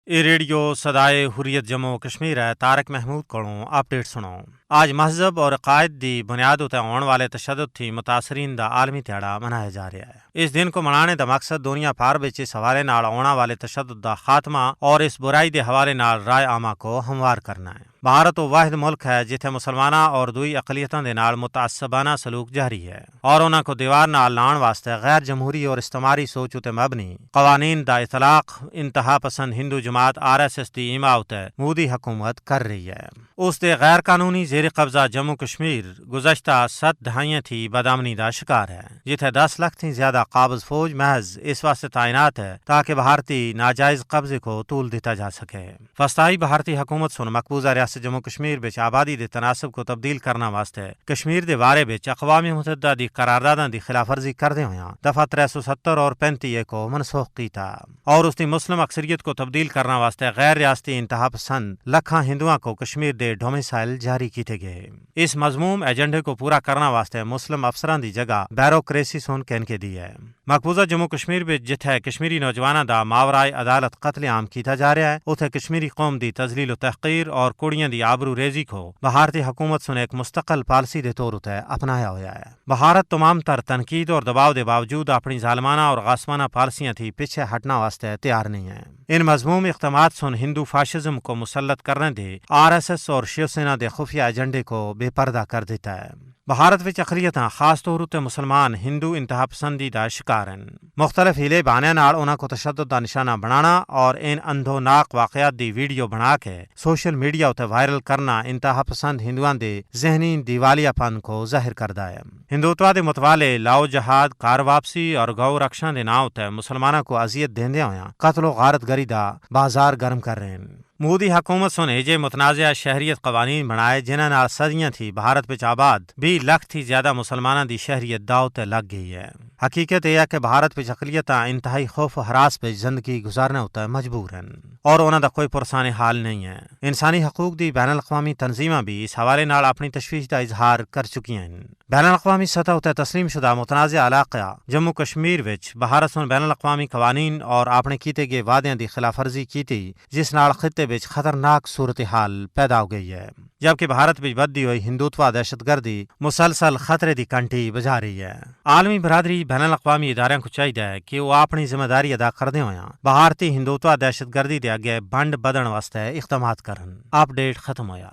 یہ ریڈیو صدائے حریت جموں کشمیر ہے۔ طارق محمود کوڑوں اپڈیٹ سنو۔ آج مذہب اور عقائد دی بنیاد تے ہون والے تشدد تھی متاثرین دا عالمی تہاڑا منایا جا رہا ہے۔ اس دن کو منانے دا مقصد دنیا بھر وچ اس حوالے نال ہونے والے تشدد دا خاتمہ اور اس برائی دے حوالے نال رائے عامہ کو ہموار کرنا ہے۔ بھارت وہ واحد ملک ہے جتھے مسلماناں اور دوئی اقلیتاں دے نال متعصبانہ سلوک جاری ہے اور انہاں کو دیوار نال لان واسطے غیر جمہوری اور استعماری سوچ تے مبنی قوانین دا اطلاق انتہا پسند ہندو جماعت RSS دی حمایت مودی حکومت کر رہی ہے۔ اس دے غیر قانونی زیر قبضہ جموں کشمیر گزشتہ 7 دہائیاں تھی بدامنی دا شکار ہے، جتھے 10 لاکھ تھی زیادہ قابض فوج محض اس واسطے تعینات ہے تاکہ بھارتی ناجائز قبضے کو طول دیتا جا سکے۔ فسطائی بھارتی حکومت سن مقبوضہ ریاست جموں کشمیر بچ آبادی دے تناسب کو تبدیل کرنا واسطے کشمیر دے بارے بچ اقوام متحدہ دی قرارداداں دی خلاف ورزی کردے ہویاں دفعہ 370 اور 35 کو منسوخ کیتا اور اس دی مسلم اکثریت کو تبدیل کرنا واسطے غیر ریاستی انتہا پسند لکھاں ہندوؤں کو کشمیر دے ڈومیسائل جاری کیتے گئے۔ اس مضموم ایجنڈے کو پورا کرنا واسطے مسلم افسران دی جگہ بیوروکریسی سن کہن کے دی ہے۔ مقبوضہ جموں کشمیر وچ جتھے کشمیری نوجواناں دا ماورائے عدالت قتل عام کیتا جا رہا ہے، اتھے کشمیری قوم دی تذلیل و تحقیر اور کڑیاں دی آبرو ریزی کو بھارتی حکومت سن ایک مستقل پالیسی دے طور تے اپنایا ہوا ہے۔ بھارت تمام تر تنقید اور دباؤ دے باوجود اپنی ظالمانہ اور غاسمانہ پالیسیاں تھی پیچھے ہٹنا واسطے تیار نہیں ہے۔ ان مضموم اقدامات سن ہندو فاشزم کو مسلط کرنے دے RSS اور شیو سینا دے خفیہ ایجنڈے کو بے پردہ کر دیتا ہے۔ بھارت وچ اقلیتاں خاص طور تے مسلمان ہندو انتہا پسندی دا شکار ہیں۔ مختلف ہیلے بہانے نال انہاں کو تشدد دا نشانہ بنانا اور ان اندھوناک واقعات دی ویڈیو بنا کے سوشل میڈیا تے وائرل کرنا انتہا پسند ہندوؤں دے ذہنی دیوالیہ پن کو ظاہر کردا ہے۔ ہندوتوا دے متوالے لاؤ جہاد، کار واپسی اور گو رکشا دے ناؤ تے مسلماناں کو اذیت دیندے ہویاں قتل و غارت گری دا بازار گرم کر رہے ہیں۔ مودی حکومت سن ایجے متنازع شہریت قوانین بنائے جنہاں نال صدیاں تھی بھارت وچ آباد 20 لاکھ تھی زیادہ مسلماناں دی شہریت داؤ تے لگ گئی ہے۔ حقیقت یہ ہے کہ بھارت وچ اقلیتاں انتہائی خوف و ہراس وچ زندگی گزارنے ہوتا مجبور ہیں اور انہاں دا کوئی پرسان حال نہیں ہے۔ انسانی حقوق دی بین الاقوامی تنظیماں بھی اس حوالے نال اپنی تشویش دا اظہار کر چکی ہیں۔ بین الاقوامی سطح تے تسلیم شدہ متنازع علاقہ جموں کشمیر وچ بھارت سن بین الاقوامی قوانین اور اپنے کیتے گئے وعدیاں دی خلاف ورزی کیتی جس نال خطے وچ خطرناک صورتحال پیدا ہو گئی ہے، جبکہ بھارت وچ بدھی ہوئی ہندوتوا دہشت گردی مسلسل خطرے دی کنٹی بجا رہی ہے۔ عالمی برادری بین الاقوامی اداروں کو چاہیے کہ وہ اپنی ذمہ داری ادا کردے ہویاں بھارتی ہندوتوا دہشت گردی دے اگے بنڈ بدن واسطے اقدامات کرن۔ اپڈیٹ ختم ہویا۔